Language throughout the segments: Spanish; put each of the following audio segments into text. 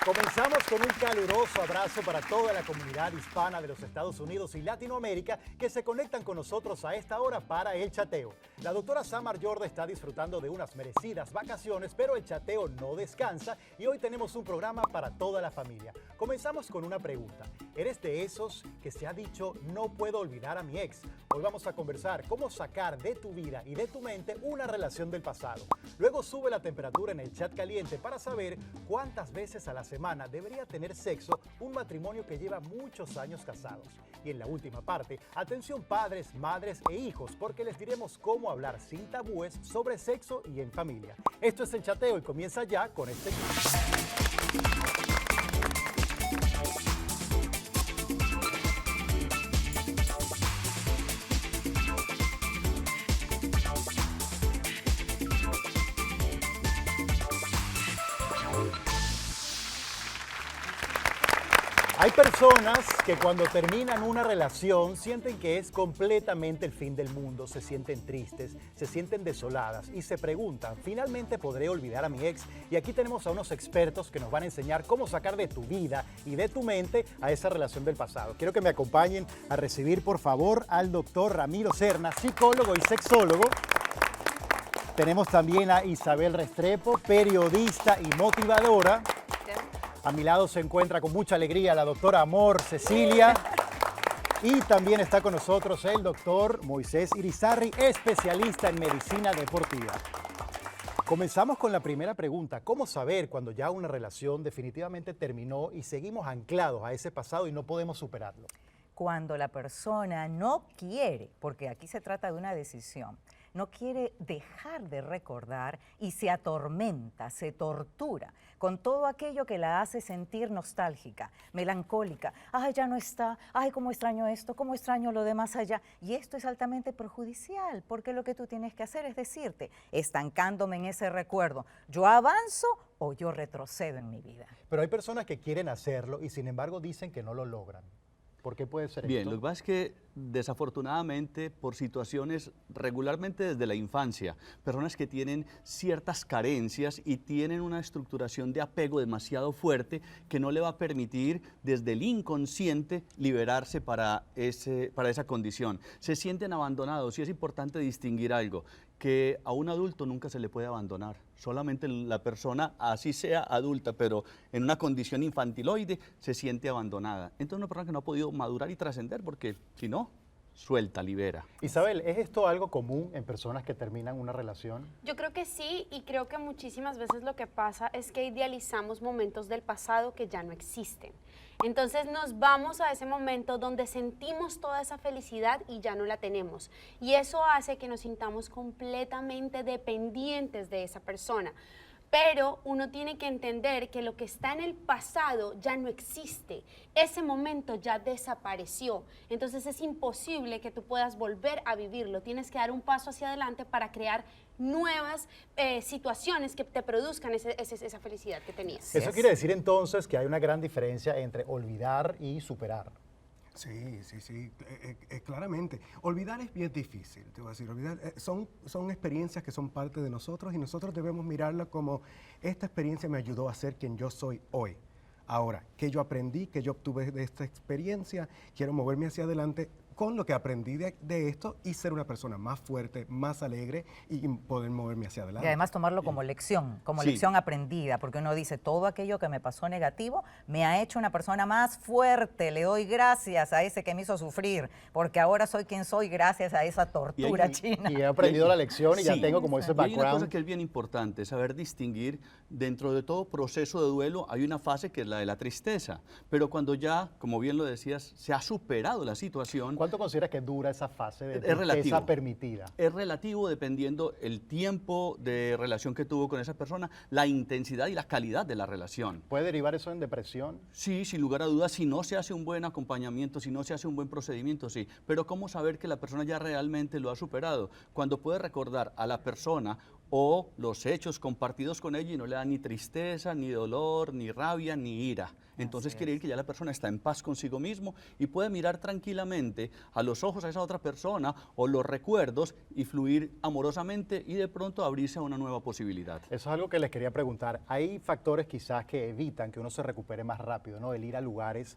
Comenzamos con un caluroso abrazo para toda la comunidad hispana de los Estados Unidos y Latinoamérica que se conectan con nosotros a esta hora para el chateo. La doctora Samar Jorda está disfrutando de unas merecidas vacaciones, pero el chateo no descansa y hoy tenemos un programa para toda la familia. Comenzamos con una pregunta. ¿Eres de esos que se ha dicho no puedo olvidar a mi ex? Hoy vamos a conversar cómo sacar de tu vida y de tu mente una relación del pasado. Luego sube la temperatura en el chat caliente para saber cuántas veces a la semana debería tener sexo un matrimonio que lleva muchos años casados. Y en la última parte, atención padres, madres e hijos, porque les diremos cómo hablar sin tabúes sobre sexo y en familia. Esto es el chateo y comienza ya con este clip. Hay personas que cuando terminan una relación sienten que es completamente el fin del mundo, se sienten tristes, se sienten desoladas y se preguntan, ¿finalmente podré olvidar a mi ex? Y aquí tenemos a unos expertos que nos van a enseñar cómo sacar de tu vida y de tu mente a esa relación del pasado. Quiero que me acompañen a recibir, por favor, al doctor Ramiro Serna, psicólogo y sexólogo. Tenemos también a Isabel Restrepo, periodista y motivadora. A mi lado se encuentra con mucha alegría la doctora Amor Cecilia y también está con nosotros el doctor Moisés Irizarry, especialista en medicina deportiva. Comenzamos con la primera pregunta. ¿Cómo saber cuando ya una relación definitivamente terminó y seguimos anclados a ese pasado y no podemos superarlo? Cuando la persona no quiere, porque aquí se trata de una decisión, no quiere dejar de recordar y se atormenta, se tortura con todo aquello que la hace sentir nostálgica, melancólica. Ay, ya no está, ay, cómo extraño esto, cómo extraño lo de más allá. Y esto es altamente perjudicial, porque lo que tú tienes que hacer es decirte, estancándome en ese recuerdo, ¿yo avanzo o yo retrocedo en mi vida? Pero hay personas que quieren hacerlo y sin embargo dicen que no lo logran. ¿Por qué puede ser Bien, esto? lo que pasa es que desafortunadamente por situaciones regularmente desde la infancia, personas que tienen ciertas carencias y tienen una estructuración de apego demasiado fuerte que no le va a permitir desde el inconsciente liberarse para esa condición. Se sienten abandonados y es importante distinguir algo, que a un adulto nunca se le puede abandonar. Solamente la persona, así sea adulta, pero en una condición infantiloide, se siente abandonada. Entonces una persona que no ha podido madurar y trascender, porque si no, suelta, libera. Isabel, ¿es esto algo común en personas que terminan una relación? Yo creo que sí, y creo que muchísimas veces lo que pasa es que idealizamos momentos del pasado que ya no existen. Entonces nos vamos a ese momento donde sentimos toda esa felicidad y ya no la tenemos. Y eso hace que nos sintamos completamente dependientes de esa persona. Pero uno tiene que entender que lo que está en el pasado ya no existe. Ese momento ya desapareció. Entonces es imposible que tú puedas volver a vivirlo. Tienes que dar un paso hacia adelante para crear nuevas situaciones que te produzcan esa felicidad que tenías. Eso quiere decir entonces que hay una gran diferencia entre olvidar y superar. Sí, claramente. Olvidar es bien difícil, te voy a decir. Olvidar, son experiencias que son parte de nosotros y nosotros debemos mirarla como esta experiencia me ayudó a ser quien yo soy hoy. Ahora, ¿qué yo aprendí, qué yo obtuve de esta experiencia? Quiero moverme hacia adelante con lo que aprendí de esto y ser una persona más fuerte, más alegre y poder moverme hacia adelante. Y además tomarlo como lección, lección aprendida, porque uno dice, todo aquello que me pasó negativo me ha hecho una persona más fuerte, le doy gracias a ese que me hizo sufrir, porque ahora soy quien soy gracias a esa tortura china. Y he aprendido la lección y ya tengo como ese background. Hay una cosa que es bien importante, saber distinguir, dentro de todo proceso de duelo hay una fase que es la de la tristeza, pero cuando ya, como bien lo decías, se ha superado la situación. ¿Cuánto consideras que dura esa fase de tristeza permitida? Es relativo dependiendo el tiempo de relación que tuvo con esa persona, la intensidad y la calidad de la relación. ¿Puede derivar eso en depresión? Sí, sin lugar a dudas, si no se hace un buen acompañamiento, si no se hace un buen procedimiento, sí. Pero ¿cómo saber que la persona ya realmente lo ha superado? Cuando puede recordar a la persona o los hechos compartidos con ella y no le da ni tristeza, ni dolor, ni rabia, ni ira. Entonces Así quiere es. decir que ya la persona está en paz consigo mismo y puede mirar tranquilamente a los ojos a esa otra persona o los recuerdos y fluir amorosamente y de pronto abrirse a una nueva posibilidad. Eso es algo que les quería preguntar. Hay factores quizás que evitan que uno se recupere más rápido, ¿no? El ir a lugares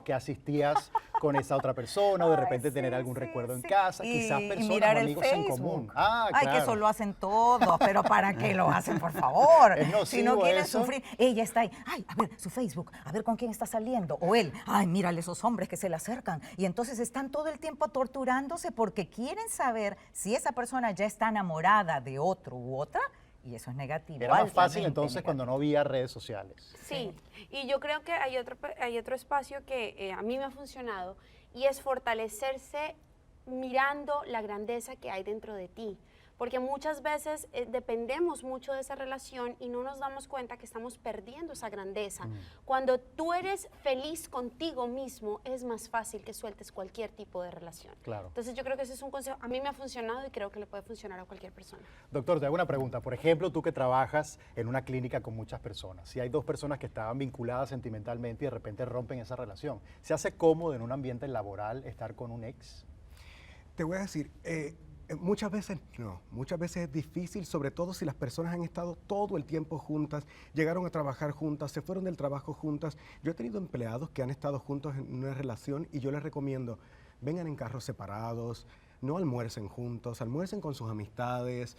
que asistías con esa otra persona o de Ay, repente tener sí, algún sí, recuerdo en sí. casa, Y- quizás y personas mirar o el amigos en Facebook. común. Ah, Ay, claro. que eso lo hacen todos, pero ¿para qué lo hacen, por favor? ¿Es Si no nocivo quieren eso? sufrir, ella está ahí, ay, a ver, su Facebook, a ver con quién está saliendo, o él, ay, mírale esos hombres que se le acercan, y entonces están todo el tiempo torturándose porque quieren saber si esa persona ya está enamorada de otro u otra, y eso es negativo. Era más fácil altamente entonces negativo. cuando no había redes sociales. Sí, y yo creo que hay otro espacio que a mí me ha funcionado y es fortalecerse mirando la grandeza que hay dentro de ti. Porque muchas veces dependemos mucho de esa relación y no nos damos cuenta que estamos perdiendo esa grandeza. Cuando tú eres feliz contigo mismo, es más fácil que sueltes cualquier tipo de relación. Claro. Entonces yo creo que ese es un consejo, a mí me ha funcionado y creo que le puede funcionar a cualquier persona. Doctor, te hago una pregunta. Por ejemplo, tú que trabajas en una clínica con muchas personas, si hay dos personas que estaban vinculadas sentimentalmente y de repente rompen esa relación, ¿se hace cómodo en un ambiente laboral estar con un ex? Te voy a decir, muchas veces no, muchas veces es difícil, sobre todo si las personas han estado todo el tiempo juntas, llegaron a trabajar juntas, se fueron del trabajo juntas. Yo he tenido empleados que han estado juntos en una relación y yo les recomiendo, vengan en carros separados, no almuercen juntos, almuercen con sus amistades.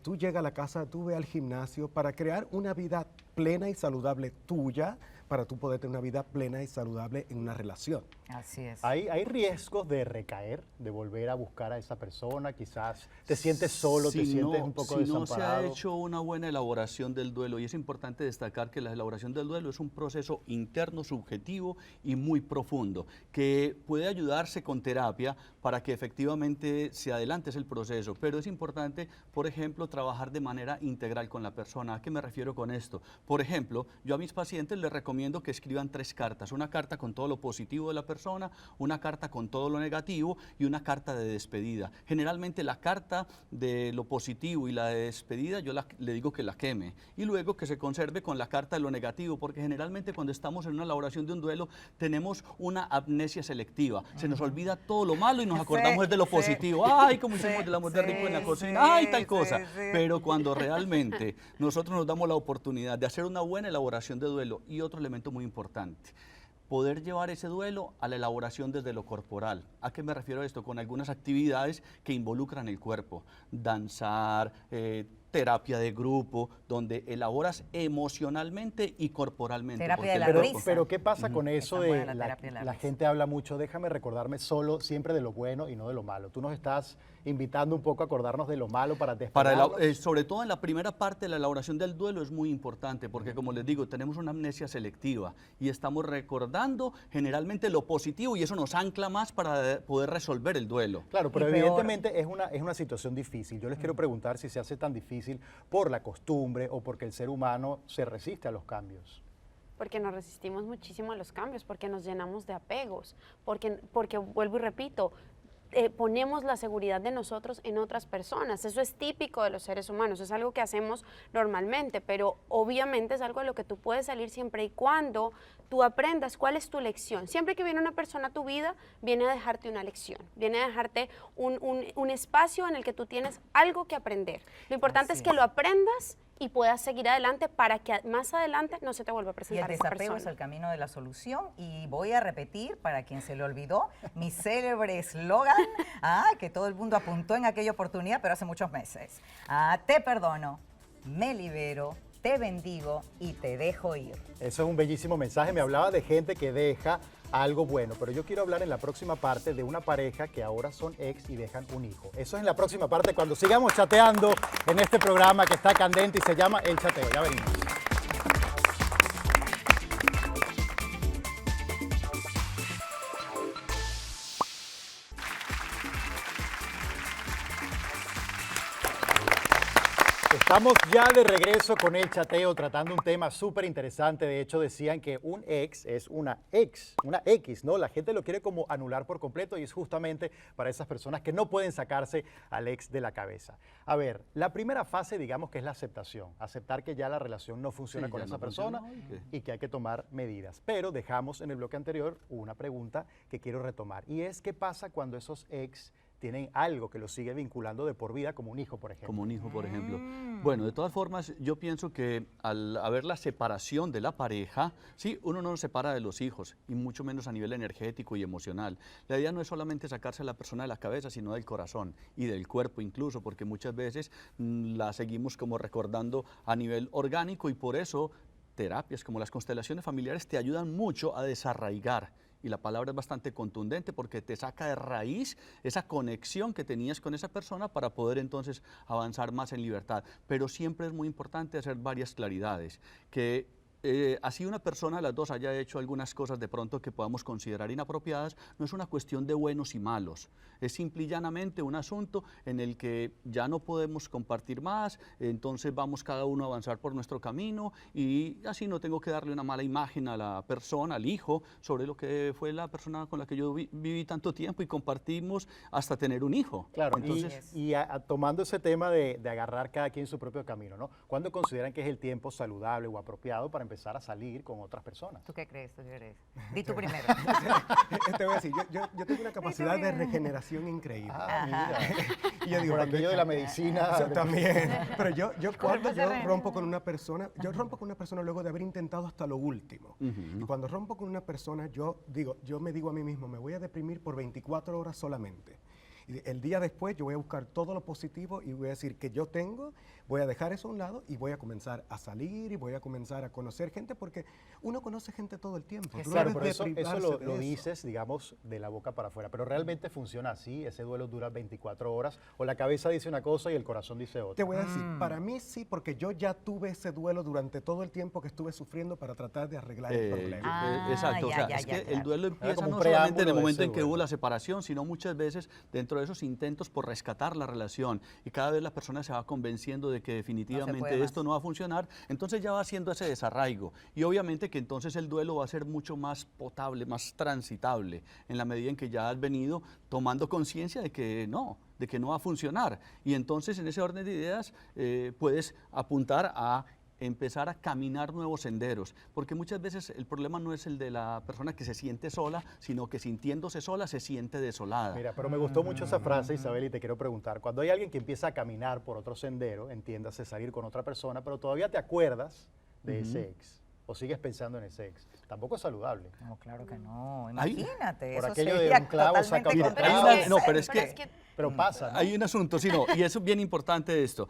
Tú llegas a la casa, tú ve al gimnasio para crear una vida plena y saludable tuya, para tú poder tener una vida plena y saludable en una relación. Así es. ¿Hay riesgos de recaer, de volver a buscar a esa persona? Quizás te sientes solo, te sientes un poco si no se desamparado. ha hecho una buena elaboración del duelo, y es importante destacar que la elaboración del duelo es un proceso interno, subjetivo y muy profundo, que puede ayudarse con terapia para que efectivamente se adelante el proceso, pero es importante, por ejemplo, trabajar de manera integral con la persona. ¿A qué me refiero con esto? Por ejemplo, yo a mis pacientes les recomiendo que escriban 3 cartas, una carta con todo lo positivo de la persona, una carta con todo lo negativo y una carta de despedida. Generalmente la carta de lo positivo y la de despedida yo le digo que la queme y luego que se conserve con la carta de lo negativo, porque generalmente cuando estamos en una elaboración de un duelo tenemos una amnesia selectiva, se nos olvida todo lo malo y nos acordamos de lo sí. positivo. Ay, como hicimos el amor de rico en la sí, cocina, sí, ay, tal cosa. sí. Pero cuando realmente nosotros nos damos la oportunidad de hacer una buena elaboración de duelo, y otro elemento muy importante, poder llevar ese duelo a la elaboración desde lo corporal. ¿A qué me refiero a esto? Con algunas actividades que involucran el cuerpo, danzar, terapia de grupo, donde elaboras emocionalmente y corporalmente. Terapia porque de el la Pero, risa. pero ¿qué pasa con eso Está buena de la terapia de la la risa. gente habla mucho, déjame recordarme solo siempre de lo bueno y no de lo malo? Tú nos estás invitando un poco a acordarnos de lo malo para despegarnos. Sobre todo en la primera parte de la elaboración del duelo es muy importante porque, como les digo, tenemos una amnesia selectiva y estamos recordando generalmente lo positivo y eso nos ancla más para poder resolver el duelo. Claro, pero Y peor. evidentemente es una situación difícil. Yo les quiero preguntar si se hace tan difícil por la costumbre o porque el ser humano se resiste a los cambios. Porque nos resistimos muchísimo a los cambios, porque nos llenamos de apegos, porque vuelvo y repito, ponemos la seguridad de nosotros en otras personas. Eso es típico de los seres humanos, es algo que hacemos normalmente, pero obviamente es algo de lo que tú puedes salir siempre y cuando tú aprendas cuál es tu lección. Siempre que viene una persona a tu vida, viene a dejarte una lección, viene a dejarte un espacio en el que tú tienes algo que aprender. Lo importante es que lo aprendas y puedas seguir adelante para que más adelante no se te vuelva a Y el presentar esa desapego es persona. el camino de la solución. Y voy a repetir, para quien se le olvidó, mi célebre eslogan, que todo el mundo apuntó en aquella oportunidad, pero hace muchos meses. Te perdono, me libero, te bendigo y te dejo ir. Eso es un bellísimo mensaje. Me hablaba de gente que deja algo bueno, pero yo quiero hablar en la próxima parte de una pareja que ahora son ex y dejan un hijo. Eso es en la próxima parte cuando sigamos chateando en este programa que está candente y se llama El Chateo. Ya venimos. Estamos ya de regreso con el chateo tratando un tema súper interesante. De hecho, decían que un ex es una X, ¿no? La gente lo quiere como anular por completo y es justamente para esas personas que no pueden sacarse al ex de la cabeza. A ver, la primera fase, digamos que es la aceptación. Aceptar que ya la relación no funciona Sí, con ya esa no persona funcionó y que hay que tomar medidas. Pero dejamos en el bloque anterior una pregunta que quiero retomar y es ¿qué pasa cuando esos ex tienen algo que los sigue vinculando de por vida, como un hijo, por ejemplo? Como un hijo, por ejemplo. Bueno, de todas formas, yo pienso que al haber la separación de la pareja, sí, uno no se separa de los hijos, y mucho menos a nivel energético y emocional. La idea no es solamente sacarse a la persona de la cabeza, sino del corazón y del cuerpo incluso, porque muchas veces la seguimos como recordando a nivel orgánico, y por eso terapias como las constelaciones familiares te ayudan mucho a desarraigar. Y la palabra es bastante contundente porque te saca de raíz esa conexión que tenías con esa persona para poder entonces avanzar más en libertad. Pero siempre es muy importante hacer varias claridades, que así una persona de las dos haya hecho algunas cosas de pronto que podamos considerar inapropiadas, no es una cuestión de buenos y malos, es simple y llanamente un asunto en el que ya no podemos compartir más, entonces vamos cada uno a avanzar por nuestro camino, y así no tengo que darle una mala imagen a la persona, al hijo, sobre lo que fue la persona con la que yo viví tanto tiempo y compartimos hasta tener un hijo. Claro, Entonces, tomando ese tema de agarrar cada quien su propio camino, ¿no? ¿Cuándo consideran que es el tiempo saludable o apropiado para empezar a salir con otras personas? ¿Tú qué crees? ¿Tú qué crees? Di tú primero. Te voy a decir, yo tengo una capacidad de regeneración increíble. Ah, mira. Y yo digo, Por cuando- aquello de la medicina. Eso también. Pero cuando yo se rompo con una persona, yo rompo con una persona luego de haber intentado hasta lo último. Ujú. Y cuando rompo con una persona, yo me digo a mí mismo, me voy a deprimir por 24 horas solamente. Y el día después yo voy a buscar todo lo positivo y voy a decir que yo tengo, voy a dejar eso a un lado y voy a comenzar a salir y voy a comenzar a conocer gente, porque uno conoce gente todo el tiempo. Tú no Claro, debes pero de eso privarse de lo eso. dices, digamos, de la boca para afuera. Pero realmente funciona así, ese duelo dura 24 horas, o la cabeza dice una cosa y el corazón dice Te otra. voy a decir, para mí sí, porque yo ya tuve ese duelo durante todo el tiempo que estuve sufriendo para tratar de arreglar el problema. Exacto, o ya, sea, ya, es ya, que claro. el duelo empieza como un no solamente en preámbulo el de momento ese en que duelo. hubo la separación, sino muchas veces dentro de esos intentos por rescatar la relación, y cada vez la persona se va convenciendo de que definitivamente puede esto más. no va a funcionar, entonces ya va haciendo ese desarraigo, y obviamente que entonces el duelo va a ser mucho más potable, más transitable, en la medida en que ya has venido tomando conciencia de que no va a funcionar, y entonces en ese orden de ideas puedes apuntar a empezar a caminar nuevos senderos, porque muchas veces el problema no es el de la persona que se siente sola, sino que sintiéndose sola se siente desolada. Mira, pero me gustó mucho esa frase, Isabel, y te quiero preguntar, cuando hay alguien que empieza a caminar por otro sendero, entiéndase salir con otra persona, pero todavía te acuerdas de ese ex, o sigues pensando en ese ex, tampoco es saludable. No, claro que no. Ay, Imagínate. por eso aquello de sería un clavo saca totalmente otro clavo. contraproducente. No, pero es que- Pero pasa, ¿no? Hay un asunto, sí, no, y eso es bien importante esto.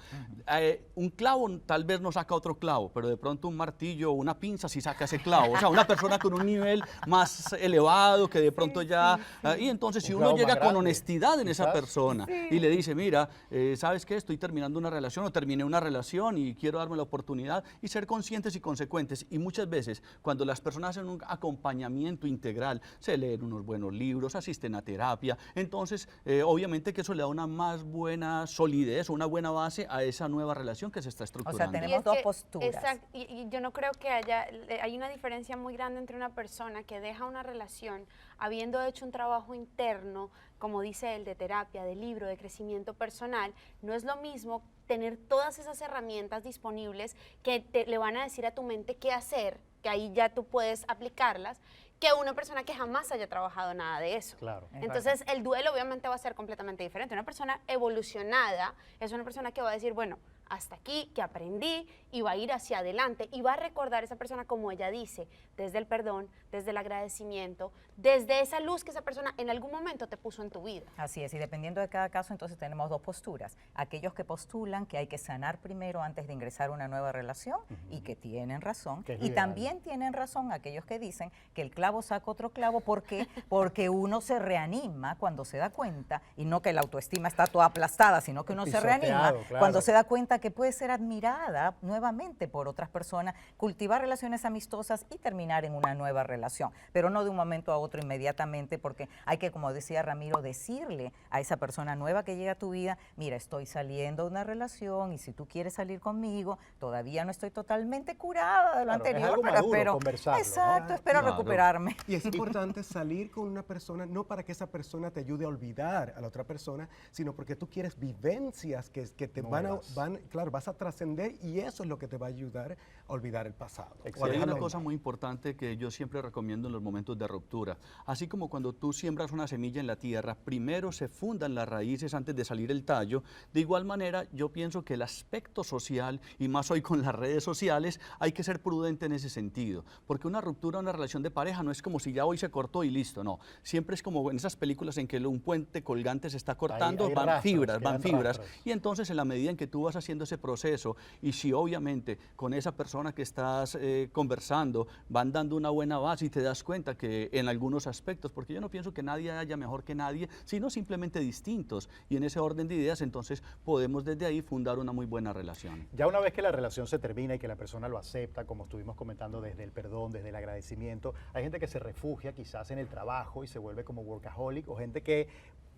Un clavo tal vez no saca otro clavo, pero de pronto un martillo o una pinza sí saca ese clavo. O sea, una persona con un nivel más elevado que de pronto ya... y entonces si Un uno clavo llega más con grande, honestidad en esa quizás. persona y le dice, mira, ¿sabes qué? Estoy terminando una relación o terminé una relación y quiero darme la oportunidad, y ser conscientes y consecuentes. Y muchas veces cuando las personas hacen un acompañamiento integral, se leen unos buenos libros, asisten a terapia, entonces obviamente que eso le da una más buena solidez, una buena base a esa nueva relación que se está estructurando. tenemos Y es dos que- posturas. Exacto, y yo no creo que hay una diferencia muy grande entre una persona que deja una relación habiendo hecho un trabajo interno, como dice él, de terapia, de libro, de crecimiento personal. No es lo mismo tener todas esas herramientas disponibles que le van a decir a tu mente qué hacer, que ahí ya tú puedes aplicarlas, que una persona que jamás haya trabajado nada de eso. Claro. Es Entonces, el duelo obviamente va a ser completamente diferente. Una persona evolucionada es una persona que va a decir, bueno, hasta aquí, que aprendí, y va a ir hacia adelante, y va a recordar a esa persona, como ella dice, desde el perdón, desde el agradecimiento, desde esa luz que esa persona en algún momento te puso en tu vida. Así es, y dependiendo de cada caso, entonces tenemos dos posturas. Aquellos que postulan que hay que sanar primero antes de ingresar a una nueva relación, y que tienen razón. Que es Y ideal. también tienen razón aquellos que dicen que el clavo saca otro clavo. ¿Por qué? Porque uno se reanima cuando se da cuenta, y no que la autoestima está toda aplastada, sino que uno se reanima Pisoteado, claro. cuando se da cuenta que puede ser admirada nuevamente por otras personas, cultivar relaciones amistosas y terminar en una nueva relación, pero no de un momento a otro inmediatamente, porque hay que, como decía Ramiro, decirle a esa persona nueva que llega a tu vida, mira, estoy saliendo de una relación y si tú quieres salir conmigo, todavía no estoy totalmente curada de lo Claro, es anterior, algo pero maduro, espero, conversarlo, ¿no? exacto, espero Claro. recuperarme. Y es importante salir con una persona, no para que esa persona te ayude a olvidar a la otra persona, sino porque tú quieres vivencias que te Nuevas. claro, vas a trascender y eso es lo que te va a ayudar a olvidar el pasado. o a Sí, hay dejarlo una en cosa paz. muy importante que yo siempre recomiendo en los momentos de ruptura. Así como cuando tú siembras una semilla en la tierra, primero se fundan las raíces antes de salir el tallo. De igual manera, yo pienso que el aspecto social, y más hoy con las redes sociales, hay que ser prudente en ese sentido. Porque una ruptura, una relación de pareja, no es como si ya hoy se cortó y listo, no. Siempre es como en esas películas en que un puente colgante se está cortando, hay van rastros, fibras, van quedan fibras. rastros. Y entonces en la medida en que tú vas haciendo ese proceso, y si obviamente con esa persona que estás conversando van dando una buena base y te das cuenta que en algunos aspectos, porque yo no pienso que nadie haya mejor que nadie, sino simplemente distintos, y en ese orden de ideas entonces podemos desde ahí fundar una muy buena relación. Ya una vez que la relación se termina y que la persona lo acepta, como estuvimos comentando, desde el perdón, desde el agradecimiento, hay gente que se refugia quizás en el trabajo y se vuelve como workaholic, o gente que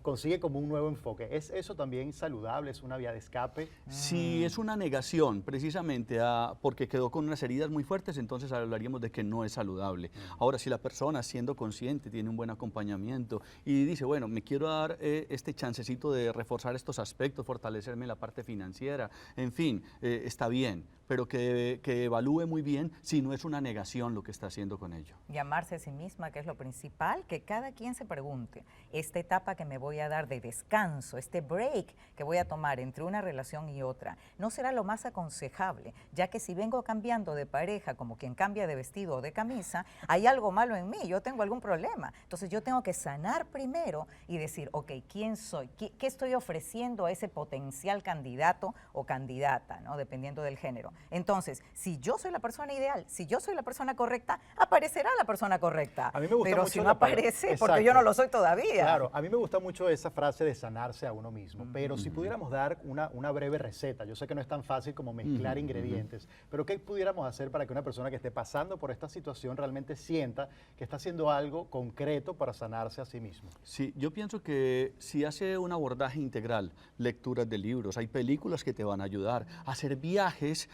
consigue como un nuevo enfoque. ¿Es eso también saludable? ¿Es una vía de escape? Si es una negación precisamente porque quedó con unas heridas muy fuertes, entonces hablaríamos de que no es saludable. Ahora, si la persona siendo consciente, tiene un buen acompañamiento y dice, bueno, me quiero dar este chancecito de reforzar estos aspectos, fortalecerme en la parte financiera, en fin, está bien, pero que evalúe muy bien si no es una negación lo que está haciendo con ello. Llamarse a sí misma, que es lo principal, que cada quien se pregunte, esta etapa que me voy a dar de descanso, este break que voy a tomar entre una relación y otra, no será lo más aconsejable, ya que si vengo cambiando de pareja como quien cambia de vestido o de camisa, hay algo malo en mí, yo tengo algún problema. Entonces yo tengo que sanar primero y decir, ok, ¿quién soy? ¿Qué estoy ofreciendo a ese potencial candidato o candidata, ¿no? Dependiendo del género? Entonces, si yo soy la persona ideal, si yo soy la persona correcta, aparecerá la persona correcta. A mí me gusta pero mucho si no la palabra- aparece, porque Exacto. yo no lo soy todavía. Claro, a mí me gusta mucho esa frase de sanarse a uno mismo, pero si pudiéramos dar una breve receta, yo sé que no es tan fácil como mezclar ingredientes, pero ¿qué pudiéramos hacer para que una persona que esté pasando por esta situación realmente sienta que está haciendo algo concreto para sanarse a sí mismo? Sí, yo pienso que si hace un abordaje integral, lecturas de libros, hay películas que te van a ayudar, hacer viajes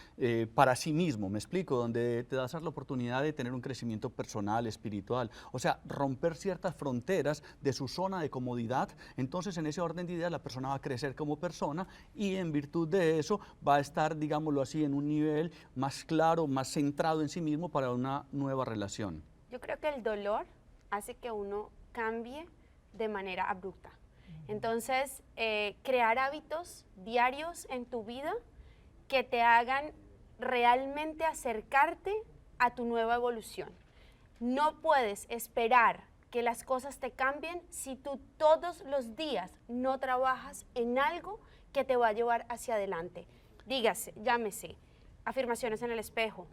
para sí mismo, me explico, donde te das la oportunidad de tener un crecimiento personal, espiritual, o sea, romper ciertas fronteras de su zona de comodidad, entonces en ese orden de ideas la persona va a crecer como persona y en virtud de eso va a estar, digámoslo así, en un nivel más claro, más centrado en sí mismo para una nueva relación. Yo creo que el dolor hace que uno cambie de manera abrupta. Entonces, crear hábitos diarios en tu vida que te hagan realmente acercarte a tu nueva evolución. No puedes esperar que las cosas te cambien si tú todos los días no trabajas en algo que te va a llevar hacia adelante. Dígase, llámese, afirmaciones en el espejo,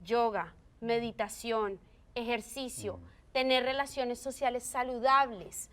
yoga, meditación, ejercicio, tener relaciones sociales saludables,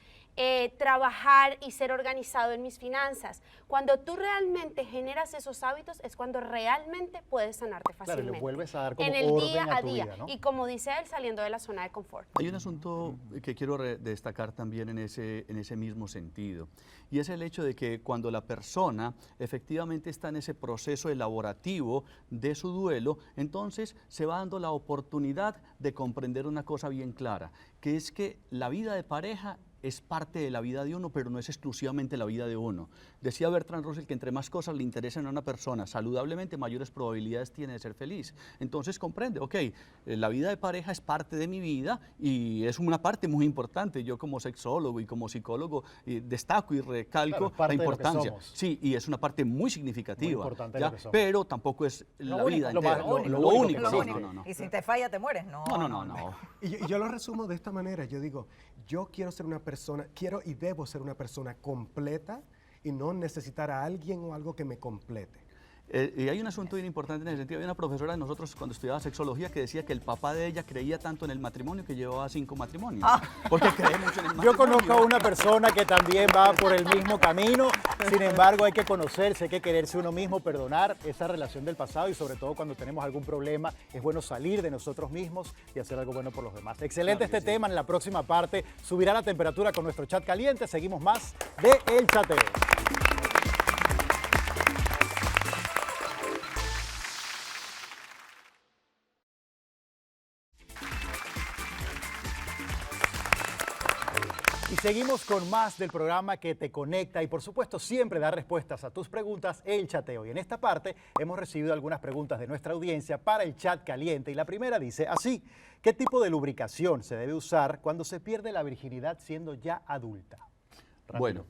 trabajar y ser organizado en mis finanzas. Cuando tú realmente generas esos hábitos es cuando realmente puedes sanarte Claro, fácilmente. le vuelves a dar como en el orden día a a tu día. vida, ¿no? Y como dice él, saliendo de la zona de confort. Hay un asunto que quiero destacar también en ese mismo sentido, y es el hecho de que cuando la persona efectivamente está en ese proceso elaborativo de su duelo, entonces se va dando la oportunidad de comprender una cosa bien clara, que es que la vida de pareja es parte de la vida de uno, pero no es exclusivamente la vida de uno. Decía Bertrand Russell que entre más cosas le interesan a una persona saludablemente, mayores probabilidades tiene de ser feliz. Entonces comprende, ok, la vida de pareja es parte de mi vida y es una parte muy importante. Yo como sexólogo y como psicólogo destaco y recalco Claro, es parte la de lo que importancia. somos. Sí, y es una parte muy significativa, Muy importante de ¿ya? lo que somos. Pero tampoco es Lo la único, vida lo entera. más- lo Lo único único, que sí, existe. no. Y si te falla, te mueres. No, No. Y yo lo resumo de esta manera, yo digo, yo quiero ser una persona, quiero y debo ser una persona completa y no necesitar a alguien o algo que me complete. Y hay un asunto bien importante en ese sentido. Había una profesora de nosotros cuando estudiaba sexología que decía que el papá de ella creía tanto en el matrimonio que llevaba 5 matrimonios. Porque cree mucho en el matrimonio. Yo conozco a una persona que también va por el mismo camino, sin embargo hay que conocerse, hay que quererse uno mismo, perdonar esa relación del pasado y sobre todo cuando tenemos algún problema es bueno salir de nosotros mismos y hacer algo bueno por los demás. Excelente Claro que este sí. tema, en la próxima parte subirá la temperatura con nuestro chat caliente, seguimos más de El Chateo. Y seguimos con más del programa que te conecta y por supuesto siempre da respuestas a tus preguntas, El Chateo. Y en esta parte hemos recibido algunas preguntas de nuestra audiencia para el chat caliente y la primera dice así: ¿qué tipo de lubricación se debe usar cuando se pierde la virginidad siendo ya adulta? Rápido. Bueno,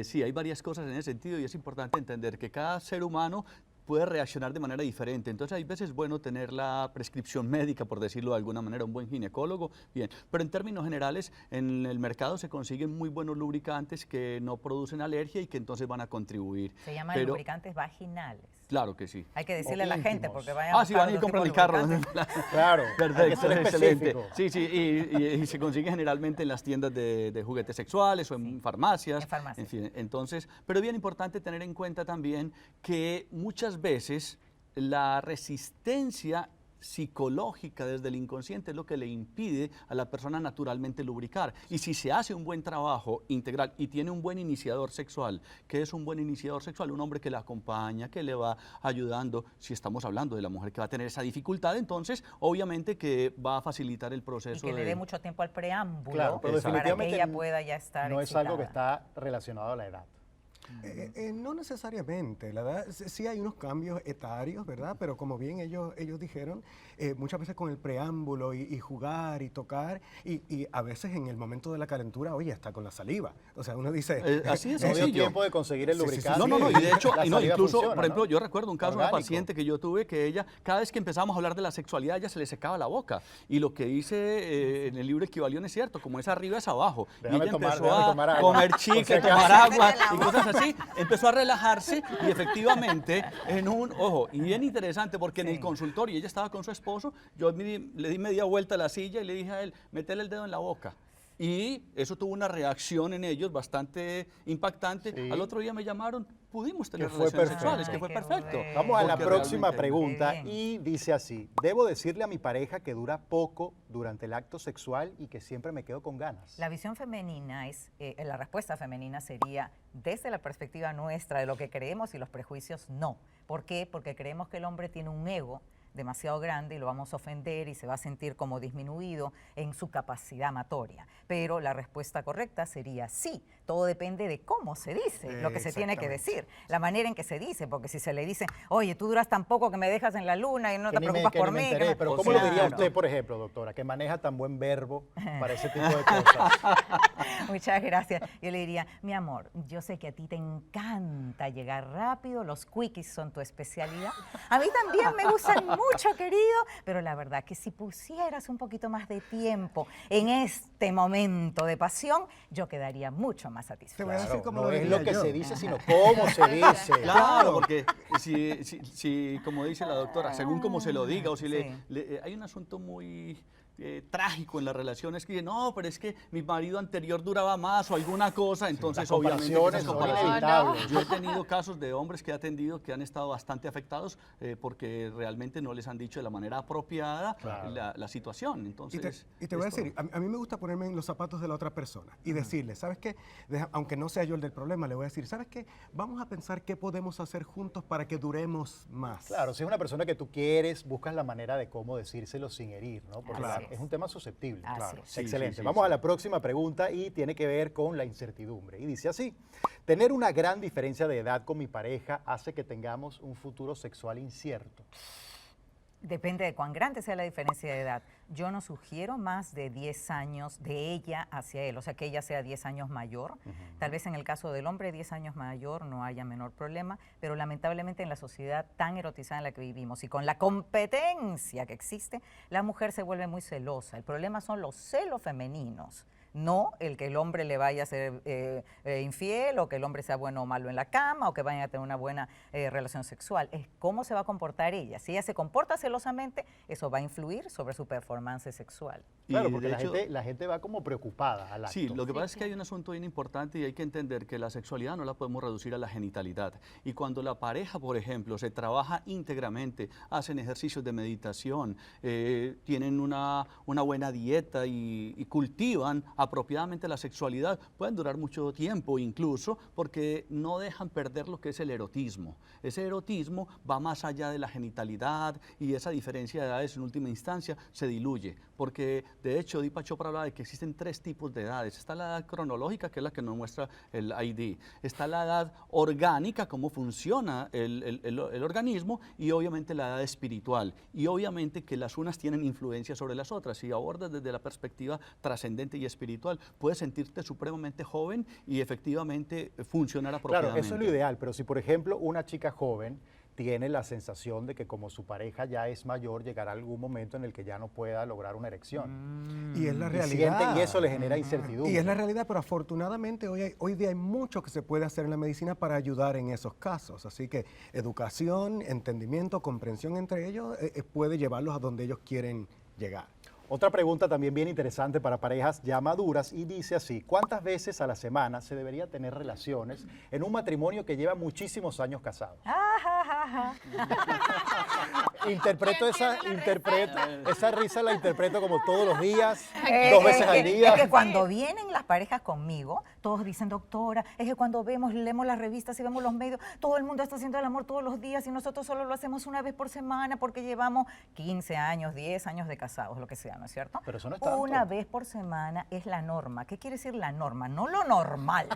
sí, hay varias cosas en ese sentido y es importante entender que cada ser humano puede reaccionar de manera diferente. Entonces, hay veces bueno tener la prescripción médica, por decirlo de alguna manera, un buen ginecólogo, bien. Pero en términos generales, en el mercado se consiguen muy buenos lubricantes que no producen alergia y que entonces van a contribuir. Se llaman Pero, lubricantes vaginales. claro que sí. Hay que decirle a la gente íntimos. porque vayan a Sí, van a ir buscar comprar el otro tipo carro. de lubricantes. Claro, hay que Perfecto, ser excelente. específico. Sí, sí, y se consigue generalmente en las tiendas de juguetes sexuales o en farmacias. En farmacias. En fin, entonces, pero es bien importante tener en cuenta también que muchas veces la resistencia psicológica desde el inconsciente es lo que le impide a la persona naturalmente lubricar. Y si se hace un buen trabajo integral y tiene un buen iniciador sexual, ¿qué es un buen iniciador sexual? Un hombre que la acompaña, que le va ayudando. Si estamos hablando de la mujer que va a tener esa dificultad, entonces obviamente que va a facilitar el Y proceso que le dé mucho tiempo al preámbulo Claro, pero para que definitivamente ella pueda ya estar no es algo que excitada. está relacionado a la edad. No necesariamente, la verdad, sí hay unos cambios etarios, ¿verdad? Pero como bien ellos dijeron, muchas veces con el preámbulo y jugar y tocar, y a veces en el momento de la calentura, oye, hasta con la saliva. O sea, uno dice... así es No dio sencillo. tiempo de conseguir el Sí, sí, sí, lubricante. No, no, no, y de hecho, la y no, saliva incluso, funciona, por ejemplo, ¿no? yo recuerdo un caso de una Orgánico. paciente que yo tuve que ella, cada vez que empezábamos a hablar de la sexualidad, ella se le secaba la boca. Y lo que dice en el libro Equivalión es cierto, como es arriba es abajo. Déjame y ella tomar- empezó déjame a tomar agua. comer Por si chicle, acaso. tomar agua Métete la y cosas así. Empezó a relajarse y efectivamente ojo, y bien interesante porque en el consultorio ella estaba con su esposo, yo le di media vuelta a la silla y le dije a él, métele el dedo en la boca. Y eso tuvo una reacción en ellos bastante impactante. Sí. Al otro día me llamaron, pudimos tener Que fue relaciones perfecto. sexuales, que Ay, fue qué perfecto. bueno. Vamos a la Porque próxima realmente- pregunta Qué bien. y dice así: ¿debo decirle a mi pareja que dura poco durante el acto sexual y que siempre me quedo con ganas? La visión femenina es, la respuesta femenina sería, desde la perspectiva nuestra, de lo que creemos y los prejuicios, no. ¿Por qué? Porque creemos que el hombre tiene un ego demasiado grande y lo vamos a ofender y se va a sentir como disminuido en su capacidad amatoria. Pero la respuesta correcta sería sí. Todo depende de cómo se dice lo que se tiene que decir, la manera en que se dice, porque si se le dice, oye, tú duras tan poco que me dejas en la luna y no Que te ni me- preocupas que por ni me mí. enteré, que me-". pero O ¿cómo sea, lo diría Claro. usted, por ejemplo, doctora, que maneja tan buen verbo para ese tipo de cosas? Muchas gracias. Yo le diría, mi amor, yo sé que a ti te encanta llegar rápido, los quickies son tu especialidad. A mí también me gustan mucho, querido, pero la verdad que si pusieras un poquito más de tiempo en este momento de pasión, yo quedaría mucho más Te voy a satisfecha. decir cómo no lo es diría lo que yo. se dice, sino cómo se dice. Claro, porque si, como dice la doctora, según como se lo diga, o si Sí. hay un asunto muy trágico en las relaciones que no, pero es que mi marido anterior duraba más o alguna cosa, entonces Las obviamente comparaciones esas son comparaciones- inevitables. Yo he tenido casos de hombres que he atendido que han estado bastante afectados porque realmente no les han dicho de la manera apropiada Claro. la situación. Y Entonces, te voy a esto- decir, a mí me gusta ponerme en los zapatos de la otra persona y decirle, ¿sabes qué? Aunque no sea yo el del problema, le voy a decir, ¿sabes qué? Vamos a pensar qué podemos hacer juntos para que duremos más. Claro, si es una persona que tú quieres, buscas la manera de cómo decírselo sin herir, ¿no? Porque Así es es. un tema susceptible. Así Claro. es. Sí, Excelente. sí, sí, Vamos sí. a la próxima pregunta y tiene que ver con la incertidumbre. Y dice así: tener una gran diferencia de edad con mi pareja hace que tengamos un futuro sexual incierto. Depende de cuán grande sea la diferencia de edad. Yo no sugiero más de 10 años de ella hacia él, o sea, que ella sea 10 años mayor. Tal vez en el caso del hombre 10 años mayor no haya menor problema, pero lamentablemente en la sociedad tan erotizada en la que vivimos y con la competencia que existe, la mujer se vuelve muy celosa. El problema son los celos femeninos. No el que el hombre le vaya a ser infiel o que el hombre sea bueno o malo en la cama o que vayan a tener una buena relación sexual. Es cómo se va a comportar ella. Si ella se comporta celosamente, eso va a influir sobre su performance sexual. Claro, Y, porque de hecho, la gente va como preocupada al acto. sí, lo que pasa es que hay un asunto bien importante y hay que entender que la sexualidad no la podemos reducir a la genitalidad. Y cuando la pareja, por ejemplo, se trabaja íntegramente, hacen ejercicios de meditación, tienen una buena dieta y cultivan apropiadamente la sexualidad, pueden durar mucho tiempo incluso, porque no dejan perder lo que es el erotismo. Ese erotismo va más allá de la genitalidad y esa diferencia de edades en última instancia se diluye, porque de hecho Deepak Chopra habla de que existen 3 tipos de edades. Está la edad cronológica, que es la que nos muestra el ID. Está la edad orgánica, cómo funciona el organismo, y obviamente la edad espiritual. Y obviamente que las unas tienen influencia sobre las otras. Si abordas desde la perspectiva trascendente y espiritual, puedes sentirte supremamente joven y efectivamente funcionar apropiadamente. Claro, eso es lo ideal, pero si por ejemplo una chica joven tiene la sensación de que como su pareja ya es mayor, llegará algún momento en el que ya no pueda lograr una erección. Y es la Y realidad. y eso le genera incertidumbre. Y es la realidad, pero afortunadamente hoy día hay mucho que se puede hacer en la medicina para ayudar en esos casos. Así que educación, entendimiento, comprensión entre ellos puede llevarlos a donde ellos quieren llegar. Otra pregunta también bien interesante para parejas ya maduras y dice así: ¿cuántas veces a la semana se debería tener relaciones en un matrimonio que lleva muchísimos años casados? Interpreto esa risa, la interpreto como todos los días, 2 veces al día. Es que cuando vienen las parejas conmigo, todos dicen, doctora, es que cuando leemos las revistas y vemos los medios, todo el mundo está haciendo el amor todos los días y nosotros solo lo hacemos una vez por semana porque llevamos 15 años, 10 años de casados, lo que sea, ¿no es cierto? Pero eso no es tanto. Una vez por semana es la norma. ¿Qué quiere decir la norma? No lo normal.